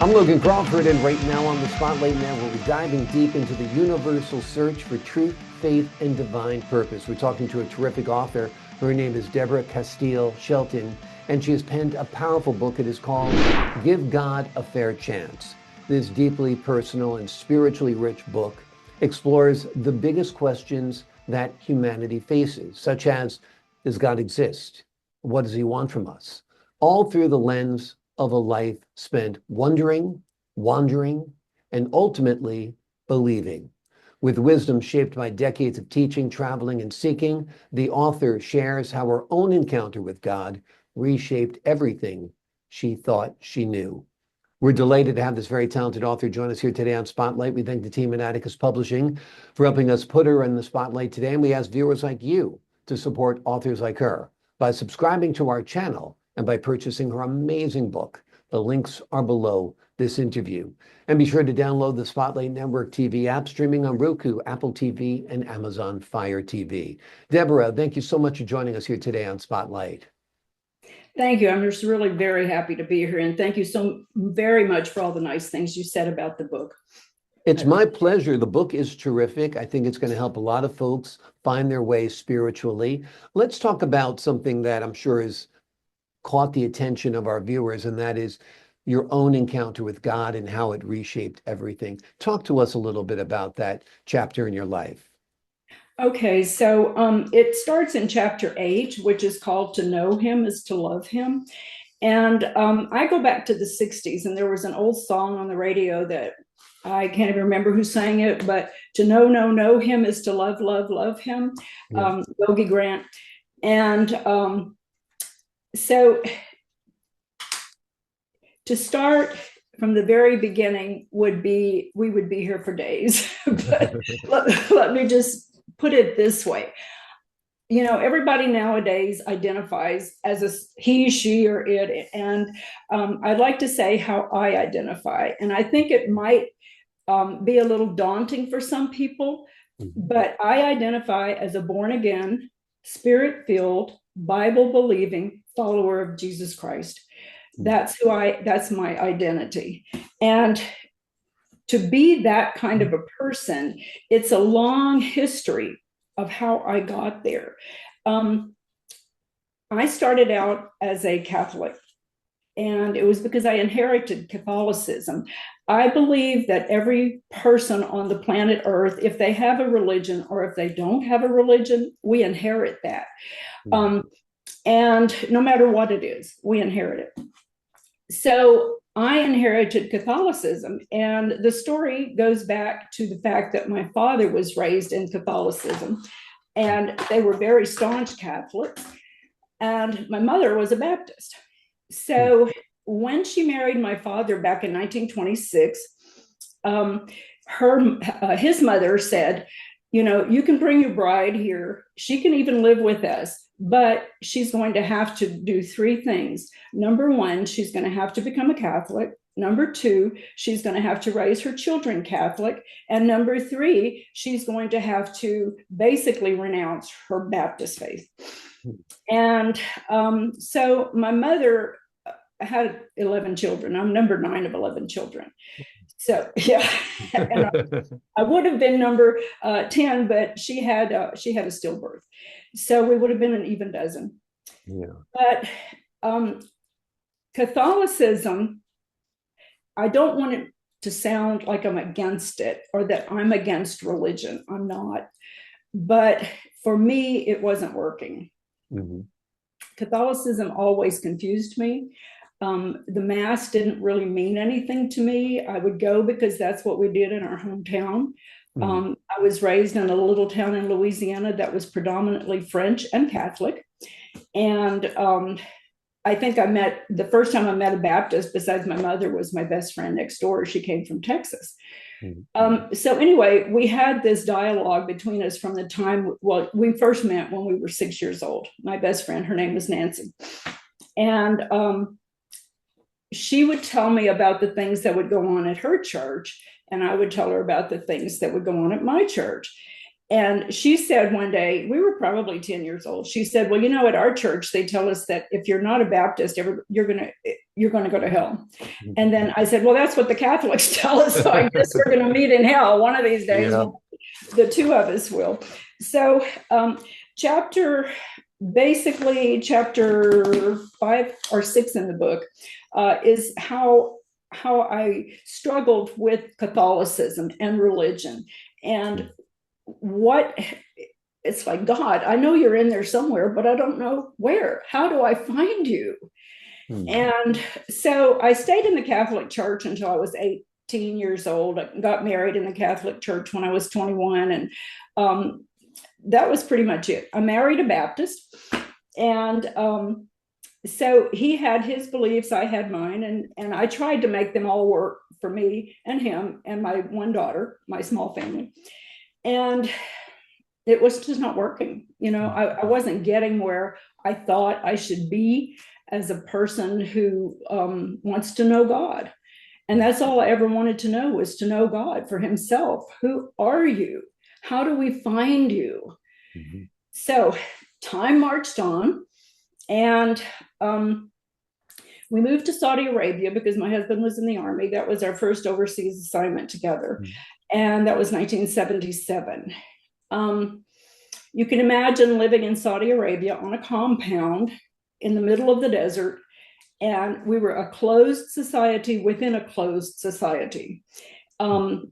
I'm Logan Crawford, and right now on the Spotlight Network, we're diving deep into the universal search for truth, faith, and divine purpose. We're talking to a terrific author. Her name is Deborah Castille Shelton, and she has penned a powerful book. It is called Give God a Fair Chance. This deeply personal and spiritually rich book explores the biggest questions that humanity faces, such as, does God exist? What does he want from us? All through the lens of a life spent wondering, wandering, and ultimately believing. With wisdom shaped by decades of teaching, traveling, and seeking, the author shares how her own encounter with God reshaped everything she thought she knew. We're delighted to have this very talented author join us here today on Spotlight. We thank the team at Atticus Publishing for helping us put her in the spotlight today. And we ask viewers like you to support authors like her by subscribing to our channel and by purchasing her amazing book. The links are below this interview. And be sure to download the Spotlight Network TV app, streaming on Roku, Apple TV, and Amazon Fire TV. Deborah, thank you so much for joining us here today on Spotlight. Thank you. I'm just really very happy to be here. And thank you so very much for all the nice things you said about the book. It's my pleasure. The book is terrific. I think it's going to help a lot of folks find their way spiritually. Let's talk about something that I'm sure has caught the attention of our viewers, and that is your own encounter with God and how it reshaped everything. Talk to us a little bit about that chapter in your life. Okay, so it starts in chapter 8, which is called To Know Him is to Love Him. And I go back to the 60s, and there was an old song on the radio that I can't even remember who sang it, but to know him is to love, love, love him, Yogi Grant. And so to start from the very beginning we would be here for days. But let me just put it this way. You know, everybody nowadays identifies as a he, she, or it. And I'd like to say how I identify. And I think it might be a little daunting for some people, but I identify as a born again, spirit-filled, Bible-believing follower of Jesus Christ. That's my identity. And to be that kind of a person, it's a long history of how I got there. I started out as a Catholic, and it was because I inherited Catholicism. I believe that every person on the planet Earth, if they have a religion or if they don't have a religion, we inherit that. And no matter what it is, we inherit it. So I inherited Catholicism, and the story goes back to the fact that my father was raised in Catholicism, and they were very staunch Catholics, and my mother was a Baptist. So when she married my father back in 1926, his mother said, you know, you can bring your bride here. She can even live with us, but she's going to have to do three things. Number one, she's going to have to become a Catholic. Number two, she's going to have to raise her children Catholic. And number three, she's going to have to basically renounce her Baptist faith. And so my mother had 11 children. I'm number 9 of 11 children. So yeah, and I would have been number 10, but she had a stillbirth, so we would have been an even dozen. Yeah. But Catholicism, I don't want it to sound like I'm against it or that I'm against religion. I'm not. But for me, it wasn't working. Catholicism always confused me. The Mass didn't really mean anything to me. I would go because that's what we did in our hometown. I was raised in a little town in Louisiana that was predominantly French and Catholic. And I think the first time I met a Baptist, besides my mother, was my best friend next door. She came from Texas. So anyway, we had this dialogue between us from the time, well, we first met when we were 6 years old. My best friend, her name was Nancy. And she would tell me about the things that would go on at her church, and I would tell her about the things that would go on at my church. And she said one day, we were probably 10 years old. She said, well, you know, at our church, they tell us that if you're not a Baptist, you're going to go to hell. And then I said, well, that's what the Catholics tell us. So I guess we're going to meet in hell one of these days. Yeah. The two of us will. So chapter 5 or 6 in the book is how I struggled with Catholicism and religion, and what it's like, God, I know you're in there somewhere, but I don't know where. How do I find you? And so I stayed in the Catholic Church until I was 18 years old. I got married in the Catholic Church when I was 21, and that was pretty much it. I married a Baptist, and so he had his beliefs, I had mine, and I tried to make them all work for me and him and my one daughter, my small family. And it was just not working. You know, I wasn't getting where I thought I should be as a person who wants to know God. And that's all I ever wanted to know, was to know God for himself. Who are you? How do we find you? Mm-hmm. So time marched on, and we moved to Saudi Arabia because my husband was in the Army. That was our first overseas assignment together. Mm-hmm. And that was 1977. You can imagine living in Saudi Arabia on a compound in the middle of the desert, and we were a closed society within a closed society. And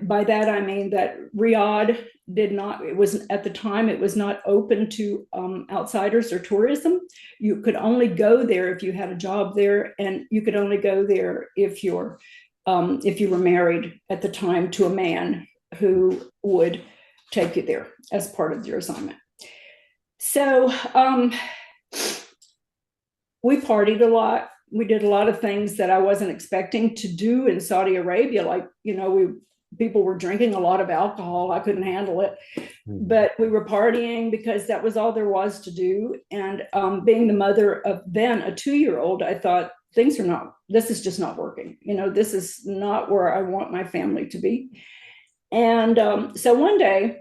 by that I mean that Riyadh at the time, it was not open to outsiders or tourism. You could only go there if you had a job there, and you could only go there if you were married at the time to a man who would take you there as part of your assignment. So we partied a lot. We did a lot of things that I wasn't expecting to do in Saudi Arabia. Like, you know, people were drinking a lot of alcohol. I couldn't handle it, but we were partying because that was all there was to do. And being the mother of then a 2-year-old, I thought this is just not working. You know, this is not where I want my family to be. And so one day,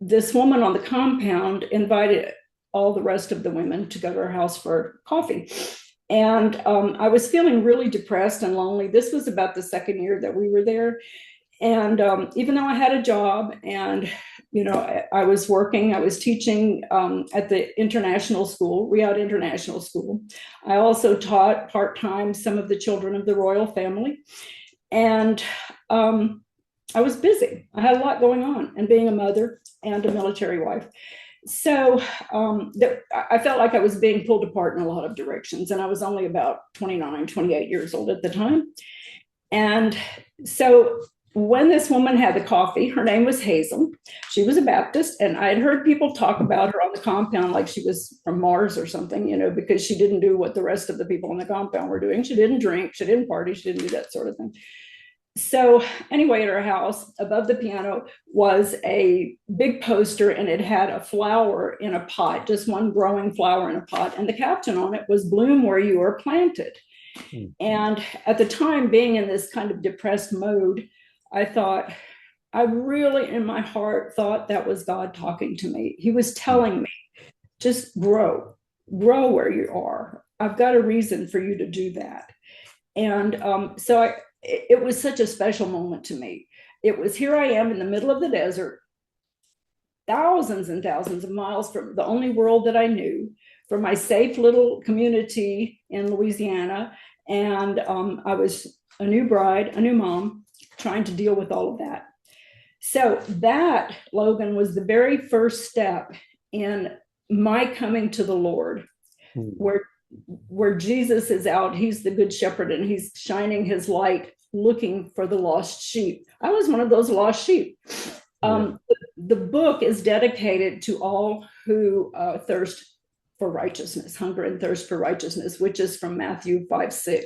this woman on the compound invited all the rest of the women to go to her house for coffee. And I was feeling really depressed and lonely. This was about the second year that we were there. And even though I had a job and, you know, I was working, I was teaching at the international school, Riyadh International School. I also taught part-time some of the children of the royal family. And I was busy. I had a lot going on, and being a mother and a military wife. So I felt like I was being pulled apart in a lot of directions, and I was only about 29, 28 years old at the time. And so when this woman had the coffee, her name was Hazel. She was a Baptist, and I had heard people talk about her on the compound like she was from Mars or something, you know, because she didn't do what the rest of the people on the compound were doing. She didn't drink, she didn't party, she didn't do that sort of thing. So anyway, at her house, above the piano was a big poster, and it had a flower in a pot, just one growing flower in a pot. And the caption on it was "Bloom where you are planted." Mm-hmm. And at the time, being in this kind of depressed mode, I thought, I really in my heart thought that was God talking to me. He was telling me, just grow where you are. I've got a reason for you to do that. And so it was such a special moment to me. It was, here I am in the middle of the desert, thousands and thousands of miles from the only world that I knew, from my safe little community in Louisiana. And I was a new bride, a new mom, trying to deal with all of that. So that, Logan, was the very first step in my coming to the Lord, where Jesus is out. He's the good shepherd, and he's shining his light, looking for the lost sheep. I was one of those lost sheep. The book is dedicated to all who thirst for righteousness, hunger and thirst for righteousness, which is from Matthew 5:6,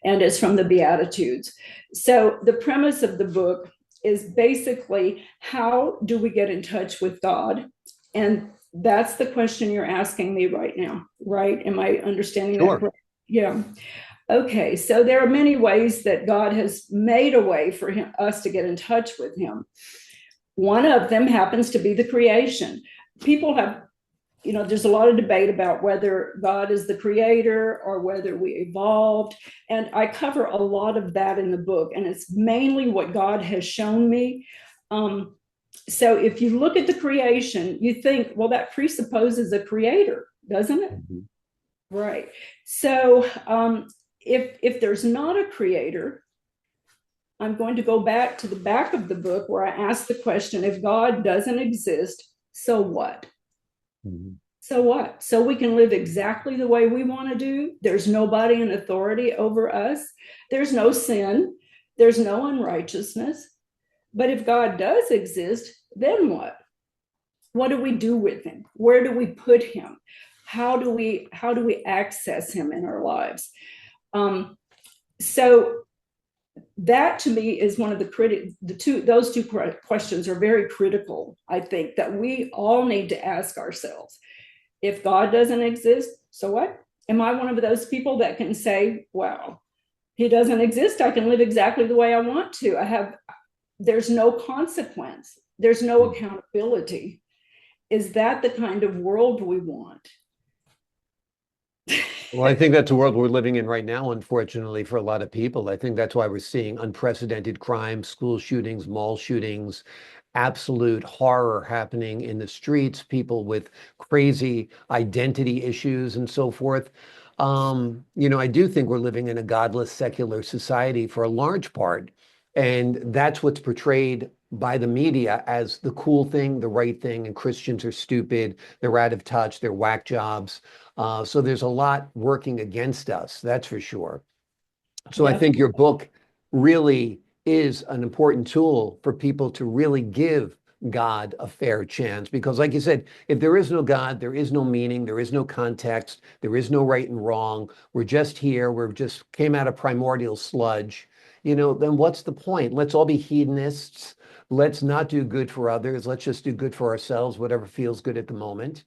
and is from the Beatitudes. So the premise of the book is basically, how do we get in touch with God? And that's the question you're asking me right now, right? Am I understanding that correctly? Yeah. Okay, so there are many ways that God has made a way for us to get in touch with him. One of them happens to be the creation. People have there's a lot of debate about whether God is the creator or whether we evolved. And I cover a lot of that in the book. And it's mainly what God has shown me. So if you look at the creation, you think, well, that presupposes a creator, doesn't it? Mm-hmm. Right. So if there's not a creator, I'm going to go back to the back of the book where I ask the question, if God doesn't exist, so what? Mm-hmm. So what? So we can live exactly the way we want to do. There's nobody in authority over us. There's no sin. There's no unrighteousness. But if God does exist, then what? What do we do with him? Where do we put him? How do we access him in our lives? So that to me is one of those two questions are very critical, I think, that we all need to ask ourselves. If God doesn't exist, so what? Am I one of those people that can say, well, he doesn't exist, I can live exactly the way I want to. There's no consequence. There's no accountability. Is that the kind of world we want? Well, I think that's the world we're living in right now, unfortunately, for a lot of people. I think that's why we're seeing unprecedented crime, school shootings, mall shootings, absolute horror happening in the streets, people with crazy identity issues and so forth. I do think we're living in a godless, secular society for a large part. And that's what's portrayed by the media as the cool thing, the right thing, and Christians are stupid, they're out of touch, they're whack jobs. So there's a lot working against us, that's for sure. So I think your book really is an important tool for people to really give God a fair chance. Because like you said, if there is no God, there is no meaning, there is no context, there is no right and wrong. We're just here, we're just came out of primordial sludge. Then what's the point? Let's all be hedonists. Let's not do good for others. Let's just do good for ourselves, whatever feels good at the moment.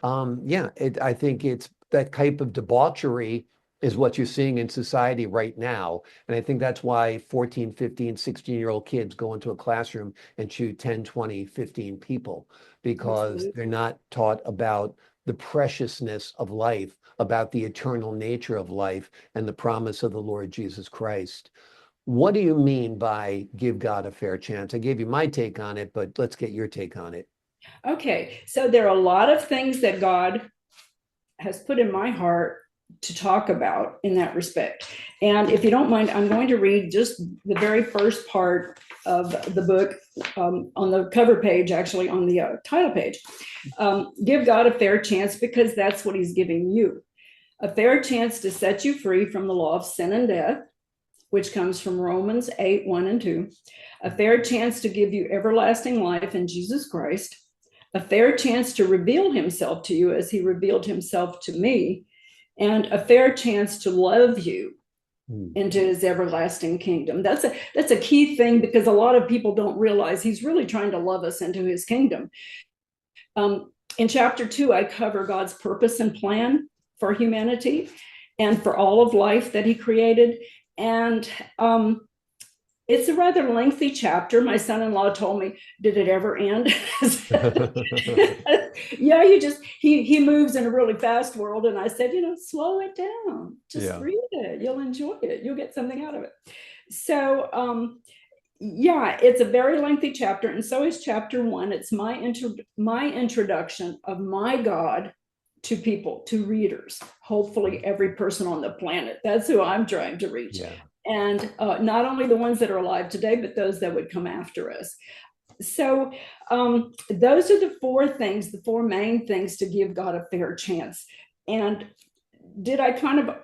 I think it's that type of debauchery is what you're seeing in society right now. And I think that's why 14, 15, 16-year-old kids go into a classroom and shoot 10, 20, 15 people because they're not taught about the preciousness of life, about the eternal nature of life and the promise of the Lord Jesus Christ. What do you mean by give God a fair chance? I gave you my take on it, but let's get your take on it. Okay, so there are a lot of things that God has put in my heart to talk about in that respect. And if you don't mind, I'm going to read just the very first part of the book on the cover page, actually on the title page. Give God a fair chance, because that's what he's giving you. A fair chance to set you free from the law of sin and death, which comes from Romans 8, 1 and 2. A fair chance to give you everlasting life in Jesus Christ. A fair chance to reveal himself to you as he revealed himself to me, and a fair chance to love you into his everlasting kingdom. That's a key thing, because a lot of people don't realize he's really trying to love us into his kingdom. In chapter 2, I cover God's purpose and plan for humanity and for all of life that he created. And it's a rather lengthy chapter. My son-in-law told me, did it ever end? Yeah, he moves in a really fast world. And I said, slow it down. Just read it. You'll enjoy it. You'll get something out of it. So, it's a very lengthy chapter. And so is chapter 1. It's my introduction of my God to people, to readers, hopefully every person on the planet. That's who I'm trying to reach. Yeah. And not only the ones that are alive today, but those that would come after us. So those are the four main things to give God a fair chance. And did I kind of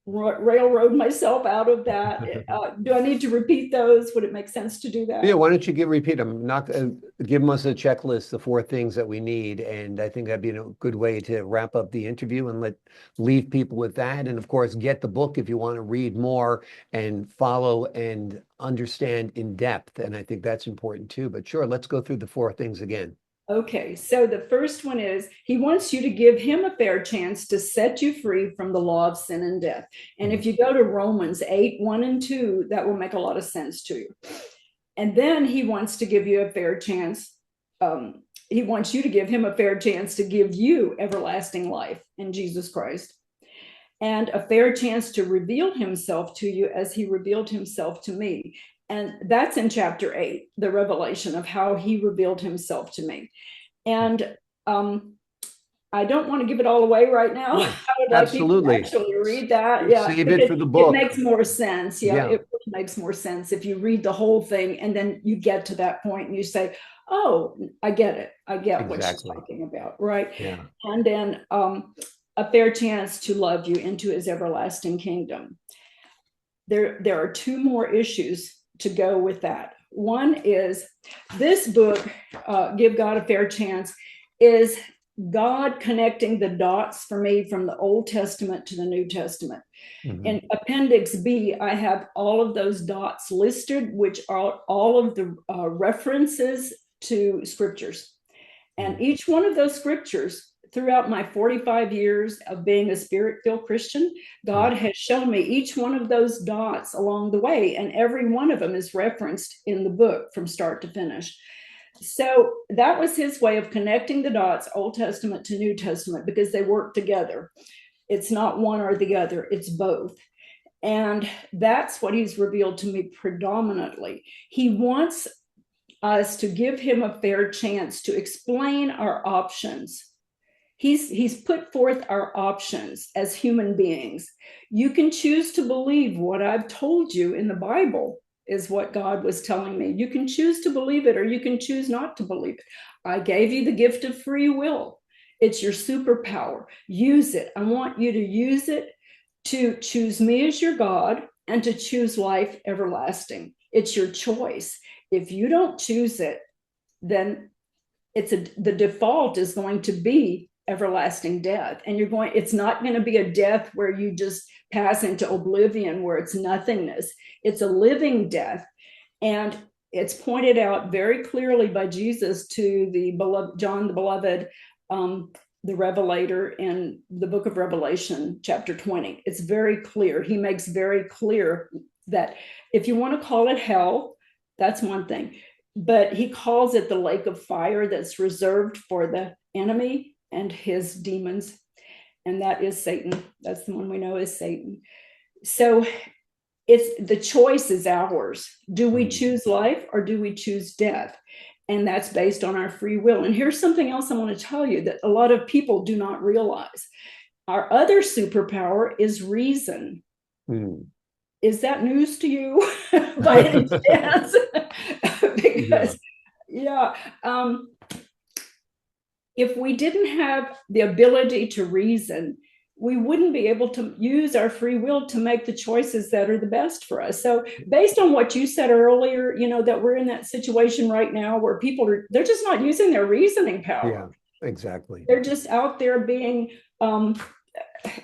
railroad myself out of that? Do I need to repeat those? Would it make sense to do that? Yeah, why don't you repeat them? Give us a checklist, the 4 things that we need. And I think that'd be a good way to wrap up the interview and leave people with that. And of course, get the book if you want to read more and follow and understand in depth. And I think that's important too. But sure, let's go through the 4 things again. Okay, so the first one is he wants you to give him a fair chance to set you free from the law of sin and death. And if you go to Romans 8, 1 and 2, that will make a lot of sense to you. And then he wants to give you a fair chance he wants you to give him a fair chance to give you everlasting life in Jesus Christ, and a fair chance to reveal himself to you as he revealed himself to me. And that's in chapter 8, the revelation of how he revealed himself to me. And I don't want to give it all away right now. Yeah, I would like people to absolutely. actually read that. Save Yeah, it because for the it book. makes more sense. Yeah, Yeah. it really makes more sense if you read the whole thing and then you get to that point and you say, oh, I get it. I get what she's Exactly. talking about, right? Yeah. And then a fair chance to love you into his everlasting kingdom. There are two more issues to go with that. One is this book, Give God a Fair Chance, is God connecting the dots for me from the Old Testament to the New Testament. Mhm. In Appendix B, I have all of those dots listed, which are all of the references to scriptures. And each one of those scriptures, throughout my 45 years of being a spirit-filled Christian, God has shown me each one of those dots along the way, and every one of them is referenced in the book from start to finish. So that was his way of connecting the dots, Old Testament to New Testament, because they work together. It's not one or the other, it's both. And that's what he's revealed to me predominantly. He wants us to give him a fair chance to explain our options. He's put forth our options as human beings. You can choose to believe what I've told you in the Bible is what God was telling me. You can choose to believe it or you can choose not to believe it. I gave you the gift of free will. It's your superpower. Use it. I want you to use it to choose me as your God and to choose life everlasting. It's your choice. If you don't choose it, then the default is going to be everlasting death. And it's not going to be a death where you just pass into oblivion, where it's nothingness. It's a living death. And it's pointed out very clearly by Jesus to the beloved John the Beloved, the Revelator, in the book of Revelation, chapter 20. It's very clear. He makes very clear that if you want to call it hell, that's one thing. But he calls it the lake of fire that's reserved for the enemy and his demons. And that is Satan. That's the one we know is Satan. So the choice is ours. Do we choose life or do we choose death? And that's based on our free will. And here's something else I want to tell you that a lot of people do not realize. Our other superpower is reason. Is that news to you by any chance? Because, if we didn't have the ability to reason, we wouldn't be able to use our free will to make the choices that are the best for us. So based on what you said earlier, that we're in that situation right now where they're just not using their reasoning power. Yeah, exactly. They're just out there being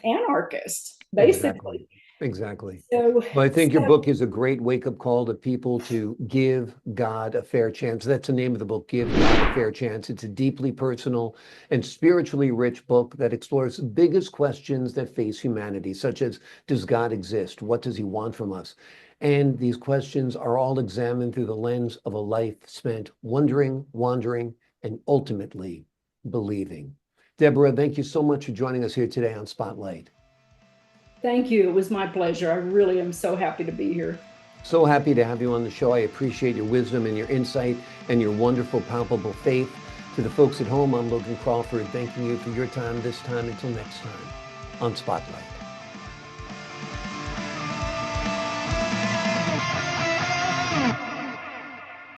anarchists, basically. Exactly. So, well, I think your book is a great wake-up call to people to give God a fair chance. That's the name of the book, Give God a Fair Chance. It's a deeply personal and spiritually rich book that explores the biggest questions that face humanity, such as, does God exist? What does he want from us? And these questions are all examined through the lens of a life spent wondering, wandering, and ultimately believing. Deborah, thank you so much for joining us here today on Spotlight. Thank you. It was my pleasure. I really am so happy to be here. So happy to have you on the show. I appreciate your wisdom and your insight and your wonderful, palpable faith. To the folks at home, I'm Logan Crawford, thanking you for your time this time. Until next time on Spotlight.